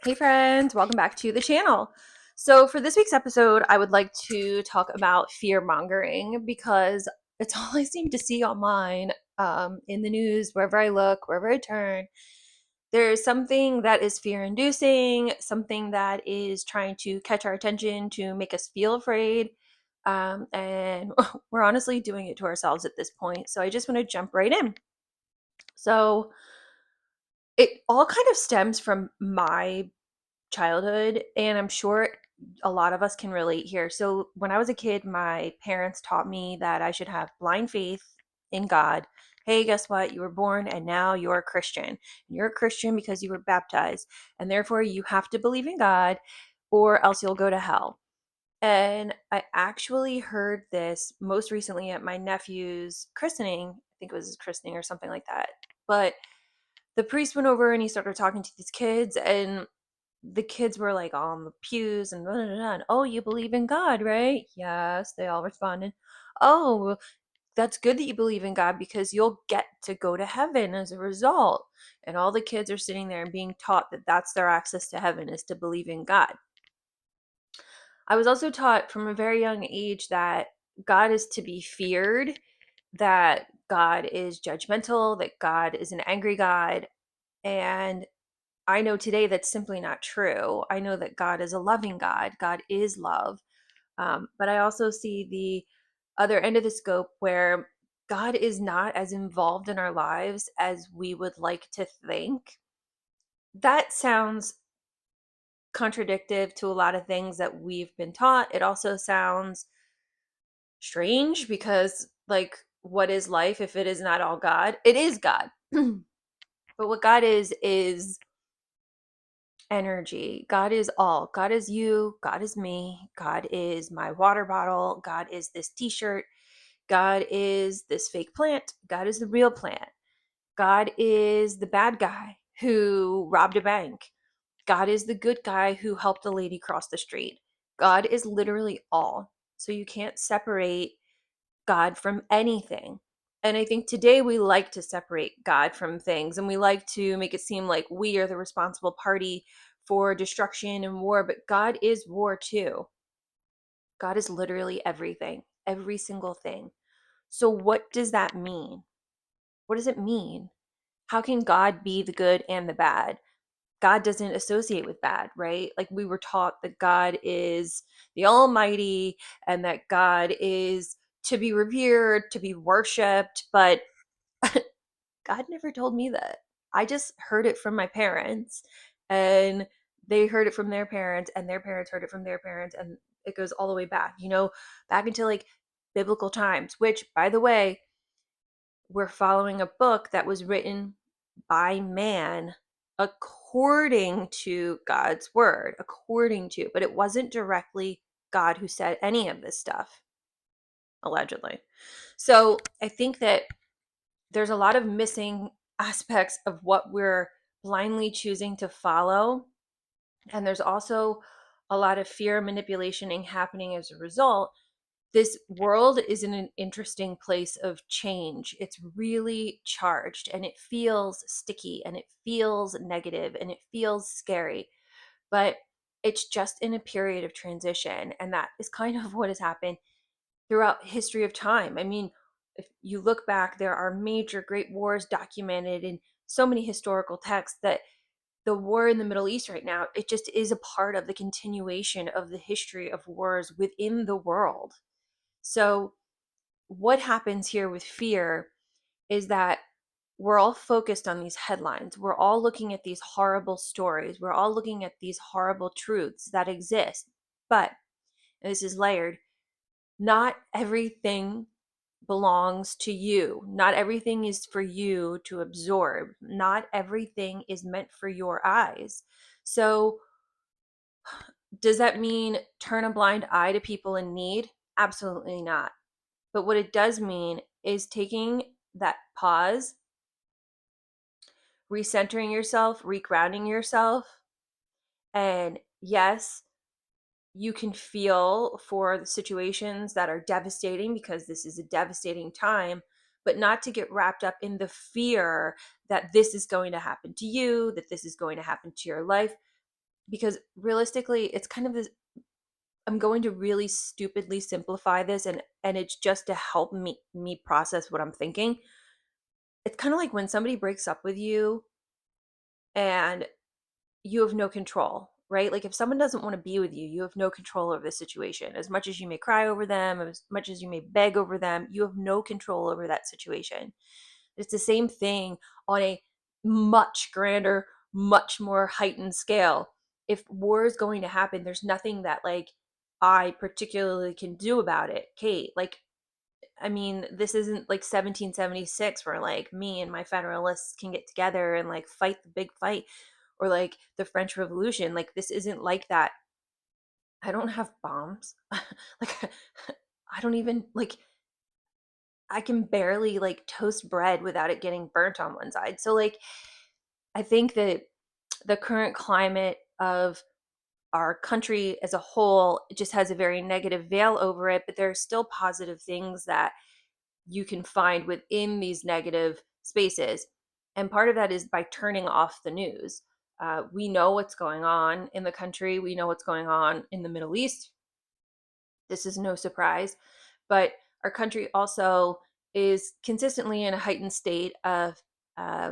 Hey friends, welcome back to the channel. So for this week's episode, I would like to talk about fear mongering because it's all I seem to see online, in the news, wherever I look, wherever I turn. There's something that is fear inducing, something that is trying to catch our attention to make us feel afraid. And we're honestly doing it to ourselves at this point. So I just want to jump right in. So it all kind of stems from my childhood, and I'm sure a lot of us can relate here. So when I was a kid, my parents taught me that I should have blind faith in God. Hey, guess what? You were born and now you're a Christian. You're a Christian because you were baptized, and therefore you have to believe in God or else you'll go to hell. And I actually heard this most recently at my nephew's christening. I think it was his christening or something like that. But the priest went over and he started talking to these kids, and the kids were like on the pews and, blah, blah, blah, and oh, you believe in God, right? Yes, they all responded. Oh, well, that's good that you believe in God because you'll get to go to heaven as a result. And all the kids are sitting there and being taught that that's their access to heaven, is to believe in God. I was also taught from a very young age that God is to be feared, that God is judgmental, that God is an angry God. And I know today that's simply not true. I know that God is a loving God. God is love. But I also see the other end of the scope where God is not as involved in our lives as we would like to think. That sounds contradictive to a lot of things that we've been taught. It also sounds strange because, like, what is life if it is not all God? It is God. But what God is energy. God is all. God is you. God is me. God is my water bottle. God is this t shirt. God is this fake plant. God is the real plant. God is the bad guy who robbed a bank. God is the good guy who helped a lady cross the street. God is literally all. So you can't separate God from anything. And I think today we like to separate God from things, and we like to make it seem like we are the responsible party for destruction and war, but God is war too. God is literally everything, every single thing. So, what does that mean? What does it mean? How can God be the good and the bad? God doesn't associate with bad, right? Like, we were taught that God is the Almighty and that God is to be revered, to be worshiped, but God never told me that. I just heard it from my parents, and they heard it from their parents, and their parents heard it from their parents, and it goes all the way back, back into like biblical times, which, by the way, we're following a book that was written by man according to God's word, but it wasn't directly God who said any of this stuff, allegedly. So I think that there's a lot of missing aspects of what we're blindly choosing to follow. And there's also a lot of fear manipulation happening as a result. This world is in an interesting place of change. It's really charged and it feels sticky and it feels negative and it feels scary, but it's just in a period of transition. And that is kind of what has happened throughout history of time. I mean, if you look back, there are major great wars documented in so many historical texts that the war in the Middle East right now, it just is a part of the continuation of the history of wars within the world. So, what happens here with fear is that we're all focused on these headlines. We're all looking at these horrible stories. We're all looking at these horrible truths that exist. But, and this is layered, not everything belongs to you. Not everything is for you to absorb. Not everything is meant for your eyes. So, does that mean turn a blind eye to people in need? Absolutely not. But what it does mean is taking that pause, recentering yourself, regrounding yourself. And yes, you can feel for the situations that are devastating because this is a devastating time, but not to get wrapped up in the fear that this is going to happen to you, that this is going to happen to your life. because realistically, it's kind of this, I'm going to really stupidly simplify this, and it's just to help me process what I'm thinking. It's kind of like when somebody breaks up with you and you have no control, right? Like if someone doesn't want to be with you, you have no control over the situation. As much as you may cry over them, as much as you may beg over them, you have no control over that situation. It's the same thing on a much grander, much more heightened scale. If war is going to happen, there's nothing that like I particularly can do about it. Kate, like, I mean, this isn't like 1776 where like me and my Federalists can get together and like fight the big fight, or like the French Revolution. Like, this isn't like that. I don't have bombs. Like, I don't even like, I can barely like toast bread without it getting burnt on one side. So, like, I think that the current climate of our country as a whole just has a very negative veil over it, but there are still positive things that you can find within these negative spaces. And part of that is by turning off the news. We know what's going on in the country, we know what's going on in the Middle East. This is no surprise. But our country also is consistently in a heightened state of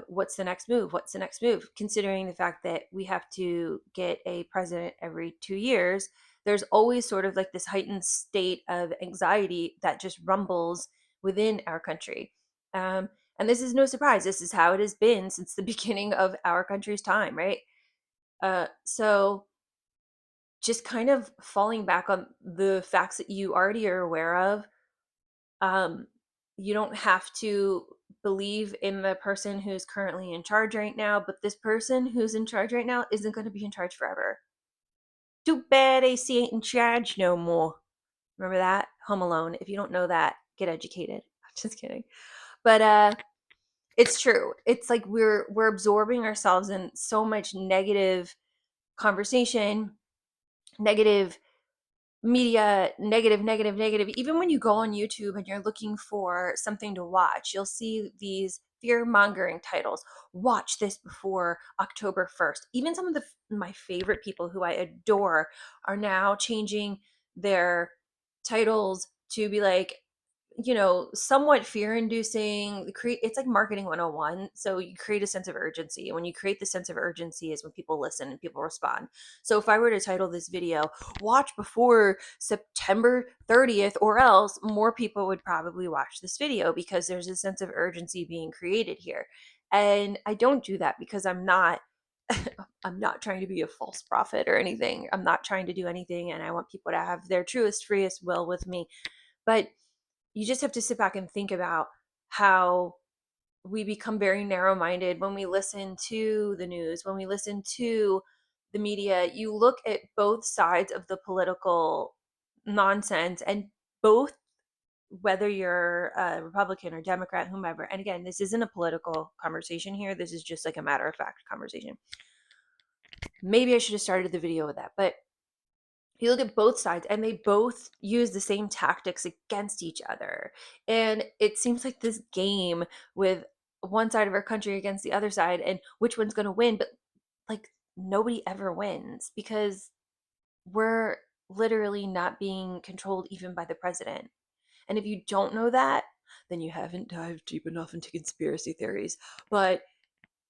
what's the next move? What's the next move? Considering the fact that we have to get a president every 2 years, there's always sort of like this heightened state of anxiety that just rumbles within our country. Um, and this is no surprise. This is how it has been since the beginning of our country's time, right? So just kind of falling back on the facts that you already are aware of. um, you don't have to believe in the person who's currently in charge right now, but this person who's in charge right now isn't going to be in charge forever. Too bad AC ain't in charge no more. Remember that? Home Alone. If you don't know that, get educated. Just kidding. But it's true. It's like we're absorbing ourselves in so much negative conversation, negative media, negative. Even when you go on YouTube and you're looking for something to watch, you'll see these fear mongering titles. Watch this before October 1st. Even some of my favorite people who I adore are now changing their titles to be like, somewhat fear inducing. Create, it's like marketing 101. So you create a sense of urgency. And when you create the sense of urgency is when people listen and people respond. So if I were to title this video, watch before September 30th, or else, more people would probably watch this video because there's a sense of urgency being created here. And I don't do that because I'm not I'm not trying to be a false prophet or anything. I'm not trying to do anything, and I want people to have their truest, freest will with me. But you just have to sit back and think about how we become very narrow minded when we listen to the news, when we listen to the media. You look at both sides of the political nonsense, and both, whether you're a Republican or Democrat, whomever. And again, this isn't a political conversation here. This is just like a matter of fact conversation. Maybe I should have started the video with that, but you look at both sides and they both use the same tactics against each other. And it seems like this game with one side of our country against the other side and which one's going to win. But like, nobody ever wins because we're literally not being controlled even by the president. And if you don't know that, then you haven't dived deep enough into conspiracy theories. But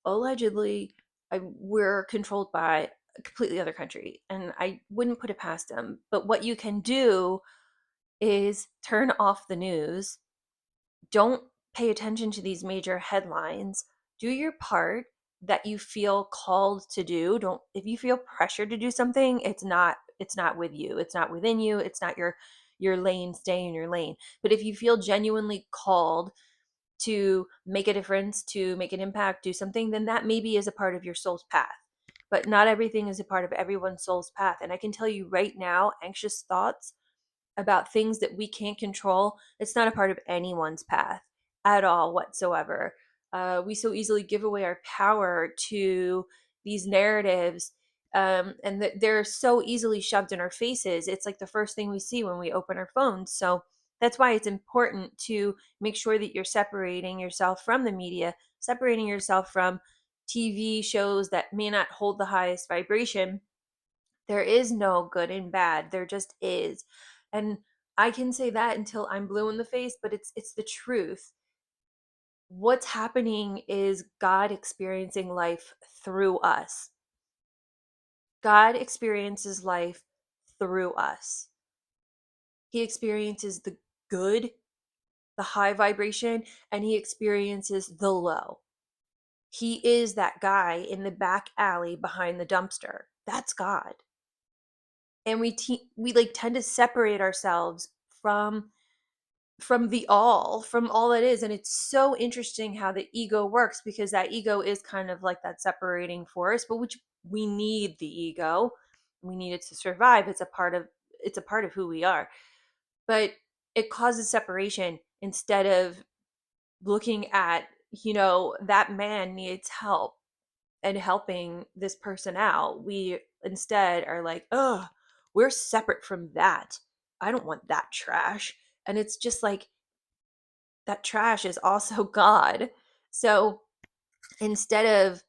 allegedly, we're controlled by a completely other country, and I wouldn't put it past them. But what you can do is turn off the news. Don't pay attention to these major headlines. Do your part that you feel called to do. Don't, if you feel pressured to do something, it's not with you. It's not within you. It's not your lane. Stay in your lane. But if you feel genuinely called to make a difference, to make an impact, do something, then that maybe is a part of your soul's path. But not everything is a part of everyone's soul's path. And I can tell you right now, anxious thoughts about things that we can't control, it's not a part of anyone's path at all whatsoever. We so easily give away our power to these narratives, and they're so easily shoved in our faces. It's like the first thing we see when we open our phones. So that's why it's important to make sure that you're separating yourself from the media, separating yourself from TV shows that may not hold the highest vibration, There is no good and bad. There just is. And I can say that until I'm blue in the face, but it's the truth. What's happening is God experiencing life through us. God experiences life through us. He experiences the good, the high vibration, and he experiences the low. He is that guy in the back alley behind the dumpster. That's God. And we like tend to separate ourselves from from all that is. And it's so interesting how the ego works, because that ego is kind of like that separating force, but which we need the ego. We need it to survive. It's a part of who we are. But it causes separation instead of looking at, that man needs help and helping this person out. We instead are like, oh, we're separate from that. I don't want that trash. And it's just like, that trash is also God. So instead of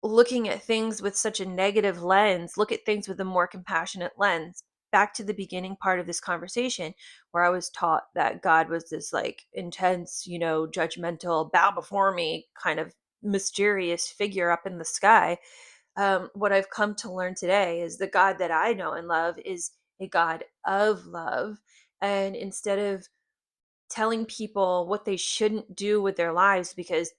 looking at things with such a negative lens, look at things with a more compassionate lens. Back to the beginning part of this conversation, where I was taught that God was this like intense, judgmental, bow before me kind of mysterious figure up in the sky. What I've come to learn today is the God that I know and love is a God of love. And instead of telling people what they shouldn't do with their lives because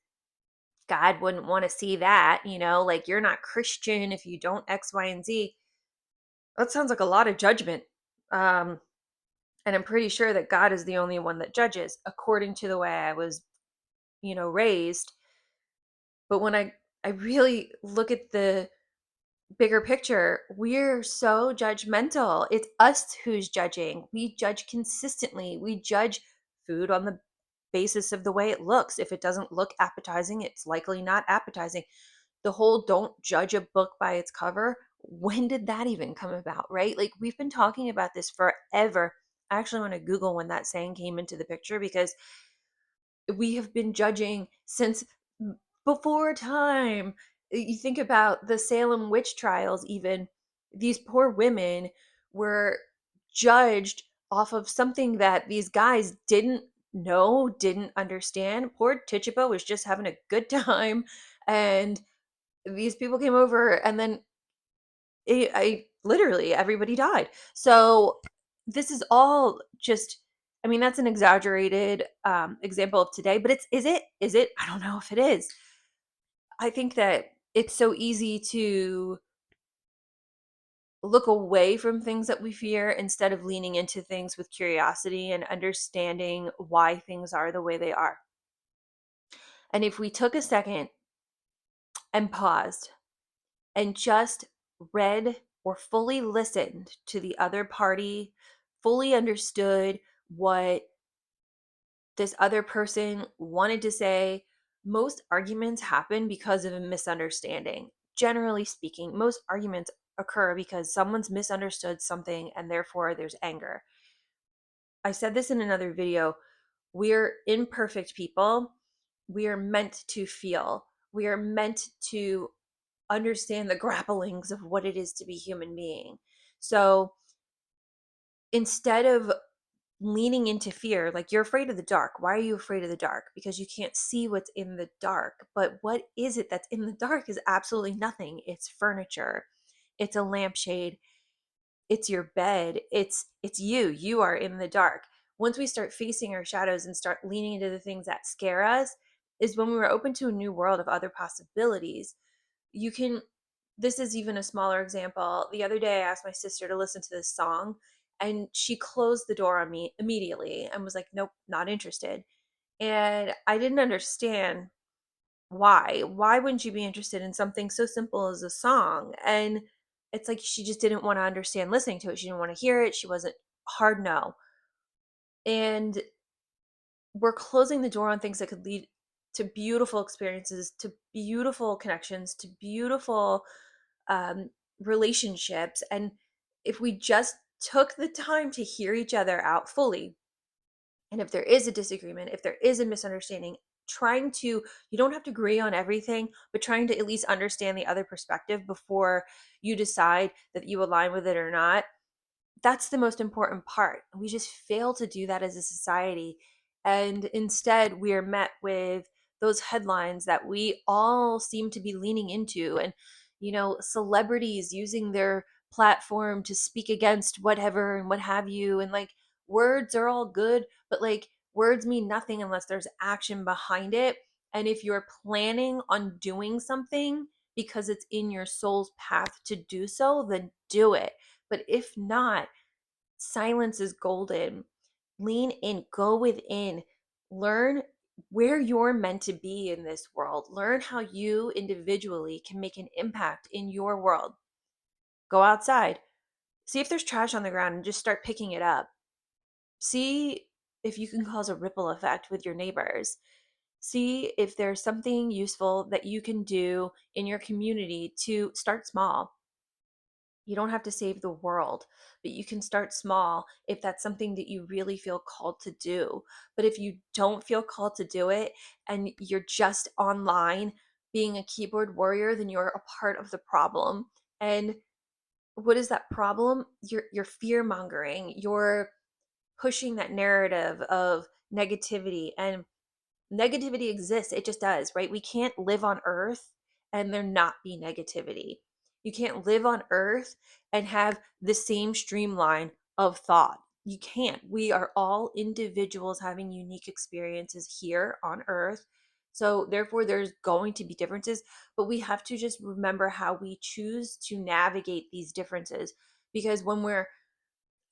God wouldn't want to see that, like you're not Christian if you don't X, Y, and Z. That sounds like a lot of judgment. Um, and I'm pretty sure that God is the only one that judges according to the way I was, raised. But when I really look at the bigger picture, we're so judgmental. It's us who's judging. We judge consistently. We judge food on the basis of the way it looks. If it doesn't look appetizing, it's likely not appetizing. The whole don't judge a book by its cover, when did that even come about, right? Like we've been talking about this forever. I actually want to Google when that saying came into the picture, because we have been judging since before time. You think about the Salem witch trials, even these poor women were judged off of something that these guys didn't know, didn't understand. Poor Tituba was just having a good time, and these people came over, and then I literally everybody died. So this is all just, I mean, that's an exaggerated example of today, but is it I don't know if it is. I think that it's so easy to look away from things that we fear instead of leaning into things with curiosity and understanding why things are the way they are. And if we took a second and paused and just read or fully listened to the other party, fully understood what this other person wanted to say, most arguments happen because of a misunderstanding. Generally speaking, most arguments occur because someone's misunderstood something and therefore there's anger. I said this in another video. We're imperfect people. We are meant to feel. We are meant to understand the grapplings of what it is to be human being. So instead of leaning into fear, like you're afraid of the dark. Why are you afraid of the dark? Because you can't see what's in the dark. But what is it that's in the dark is absolutely nothing. It's furniture. It's a lampshade. It's your bed. It's you. You are in the dark. Once we start facing our shadows and start leaning into the things that scare us, is when we were open to a new world of other possibilities. You can, this is even a smaller example. The other day I asked my sister to listen to this song, and she closed the door on me immediately and was like, nope, not interested. And I didn't understand why wouldn't you be interested in something so simple as a song? And it's like she just didn't want to understand listening to it. She didn't want to hear it. She wasn't, hard no. And we're closing the door on things that could lead to beautiful experiences, to beautiful connections, to beautiful relationships. And if we just took the time to hear each other out fully, and if there is a disagreement, if there is a misunderstanding, trying to, you don't have to agree on everything, but trying to at least understand the other perspective before you decide that you align with it or not. That's the most important part. We just fail to do that as a society. And instead, we are met with those headlines that we all seem to be leaning into. And, celebrities using their platform to speak against whatever and what have you. And like, words are all good, but like, words mean nothing unless there's action behind it. And if you're planning on doing something because it's in your soul's path to do so, then do it. But if not, silence is golden. Lean in, go within, learn where you're meant to be in this world. Learn how you individually can make an impact in your world. Go outside, see if there's trash on the ground and just start picking it up. See if you can cause a ripple effect with your neighbors. See if there's something useful that you can do in your community to start small. You don't have to save the world, but you can start small if that's something that you really feel called to do. But if you don't feel called to do it and you're just online being a keyboard warrior, then you're a part of the problem. And what is that problem? You're fear mongering. You're pushing that narrative of negativity, and negativity exists. It just does, right? We can't live on earth and there not be negativity. You can't live on earth and have the same streamline of thought. You can't. We are all individuals having unique experiences here on earth. So, therefore, there's going to be differences, but we have to just remember how we choose to navigate these differences. Because when we're,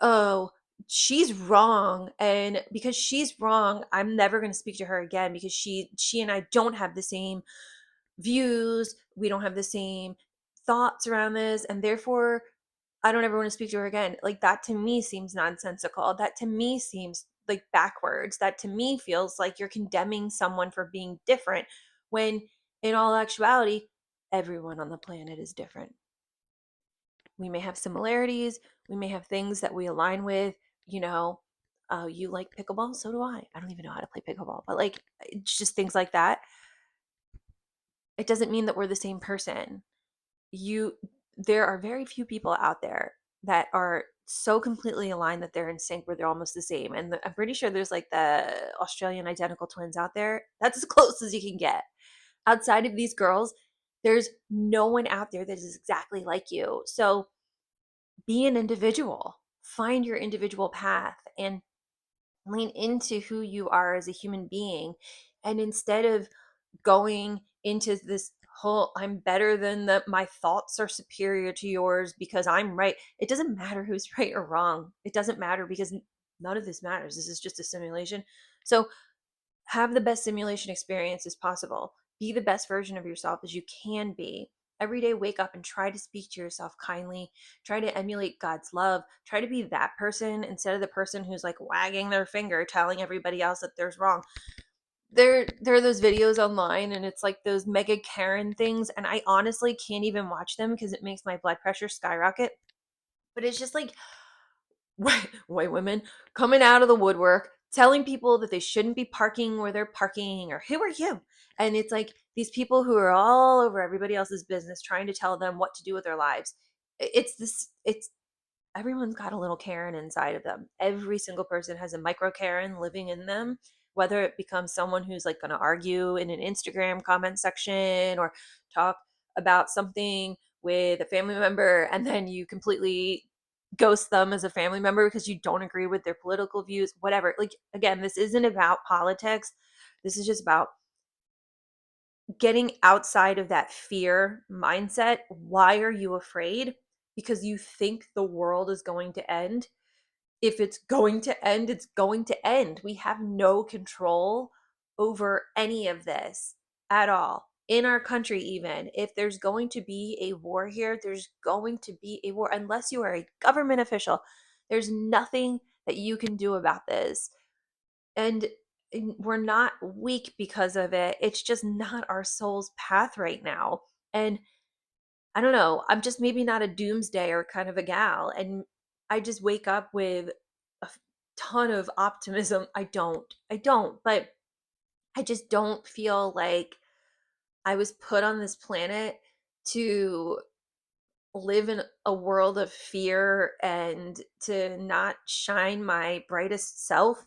oh, she's wrong, and because she's wrong, I'm never going to speak to her again because she and I don't have the same views, we don't have the same thoughts around this, and therefore I don't ever want to speak to her again. Like, that to me seems nonsensical. That to me seems like backwards. That to me feels like you're condemning someone for being different, when in all actuality everyone on the planet is different. We may have similarities, we may have things that we align with, you know. You like pickleball, so do I don't even know how to play pickleball, but like, it's just things like that. It doesn't mean that we're the same person. You There are very few people out there that are so completely aligned that they're in sync where they're almost the same, and I'm pretty sure there's like the Australian identical twins out there. That's as close as you can get. Outside of these girls, there's no one out there that is exactly like you. So be an individual, find your individual path, and lean into who you are as a human being. And instead of going into this whole, I'm better than my thoughts are superior to yours because I'm right, it doesn't matter who's right or wrong. It doesn't matter, because none of this matters. This is just a simulation. So have the best simulation experience as possible. Be the best version of yourself as you can be. Every day, wake up and try to speak to yourself kindly. Try to emulate God's love. Try to be that person instead of the person who's like wagging their finger, telling everybody else that there's wrong. There are those videos online, and it's like those mega Karen things, and I honestly can't even watch them because it makes my blood pressure skyrocket. But it's just like white women coming out of the woodwork telling people that they shouldn't be parking where they're parking, or who are you? And it's like these people who are all over everybody else's business trying to tell them what to do with their lives. It's everyone's got a little Karen inside of them. Every single person has a micro Karen living in them, whether it becomes someone who's like going to argue in an Instagram comment section or talk about something with a family member, and then you completely ghost them as a family member because you don't agree with their political views, whatever. Like, again, this isn't about politics. This is just about getting outside of that fear mindset. Why are you afraid? Because you think the world is going to end. If it's going to end, it's going to end. We have no control over any of this at all. In our country, even if there's going to be a war here, there's going to be a war. Unless you are a government official, there's nothing that you can do about this. And we're not weak because of it. It's just not our soul's path right now. And I don't know, I'm just maybe not a doomsdayer kind of a gal. And I just wake up with a ton of optimism. I don't. But I just don't feel like I was put on this planet to live in a world of fear and to not shine my brightest self.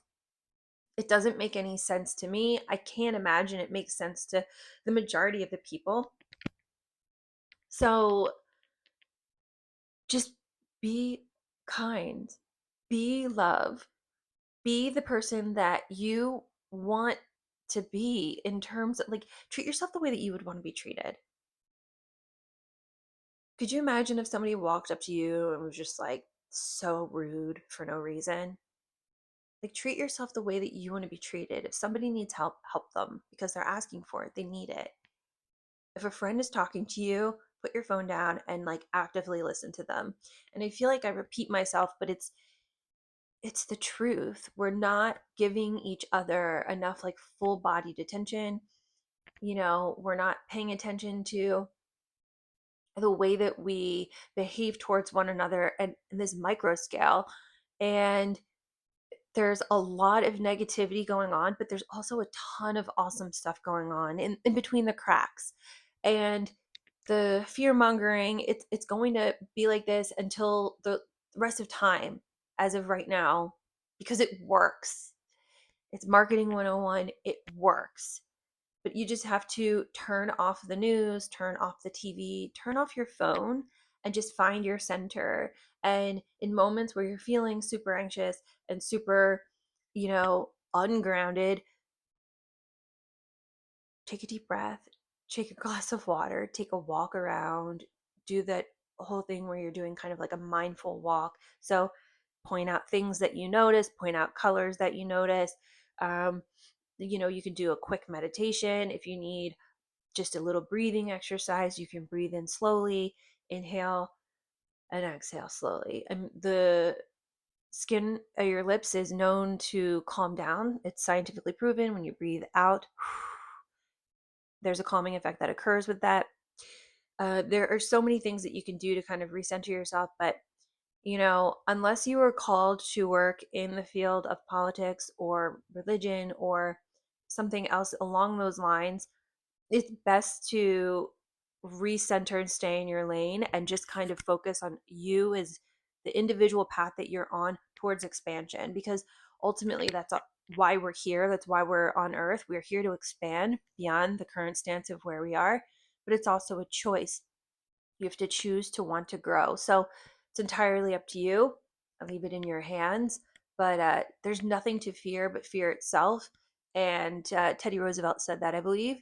It doesn't make any sense to me. I can't imagine it makes sense to the majority of the people. So just be kind, be love, be the person that you want to be, in terms of like, treat yourself the way that you would want to be treated. Could you imagine if somebody walked up to you and was just like so rude for no reason? Like, treat yourself the way that you want to be treated. If somebody needs help, help them because they're asking for it, they need it. If a friend is talking to you, put your phone down and like actively listen to them. And I feel like I repeat myself, but it's the truth. We're not giving each other enough like full bodied attention. We're not paying attention to the way that we behave towards one another and in this micro scale. And there's a lot of negativity going on, but there's also a ton of awesome stuff going on in between the cracks. And the fear mongering, it's going to be like this until the rest of time, as of right now, because it works. It's marketing 101. It works. But you just have to turn off the news, turn off the TV, turn off your phone, and just find your center. And in moments where you're feeling super anxious and super, ungrounded, take a deep breath, take a glass of water, take a walk around, do that whole thing where you're doing kind of like a mindful walk. So point out things that you notice, point out colors that you notice. Um, you can do a quick meditation if you need just a little breathing exercise. You can breathe in slowly, inhale, and exhale slowly. And the skin of your lips is known to calm down. It's scientifically proven when you breathe out. There's a calming effect that occurs with that. There are so many things that you can do to kind of recenter yourself, but unless you are called to work in the field of politics or religion or something else along those lines, it's best to recenter and stay in your lane and just kind of focus on you as the individual path that you're on towards expansion, because ultimately that's why we're here. That's why we're on earth. We're here to expand beyond the current stance of where we are, but it's also a choice. You have to choose to want to grow. So it's entirely up to you. I leave it in your hands. But there's nothing to fear but fear itself. And Teddy Roosevelt said that, I believe.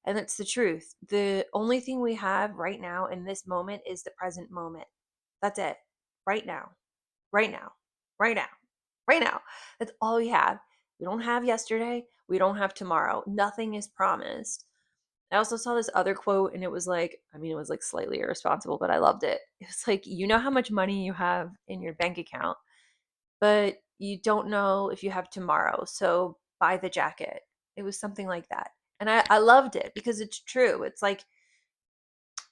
And that's the truth. The only thing we have right now in this moment is the present moment. That's it. Right now. Right now. Right now. Right now. That's all we have. We don't have yesterday. We don't have tomorrow. Nothing is promised. I also saw this other quote and it was like, I mean, it was like slightly irresponsible, but I loved it. It was like, you know how much money you have in your bank account, but you don't know if you have tomorrow. So buy the jacket. It was something like that. And I loved it because it's true. It's like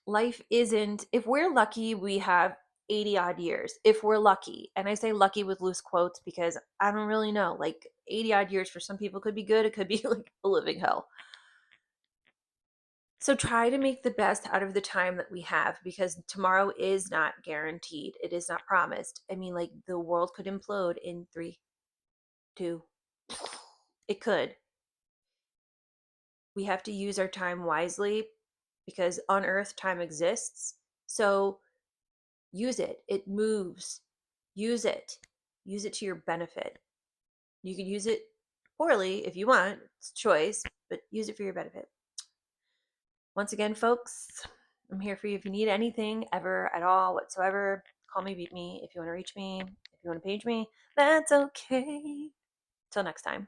life isn't, if we're lucky, we have 80 odd years. If we're lucky, and I say lucky with loose quotes because I don't really know, like 80 odd years for some people could be good. It could be like a living hell. So try to make the best out of the time that we have, because tomorrow is not guaranteed. It is not promised. I mean, like the world could implode in 3, 2. It could. We have to use our time wisely because on earth time exists. So use it. It moves. Use it. Use it to your benefit. You can use it poorly if you want. It's a choice, but use it for your benefit. Once again, folks, I'm here for you if you need anything ever at all whatsoever. Call me, beat me. If you want to reach me, if you want to page me, that's okay. Till next time.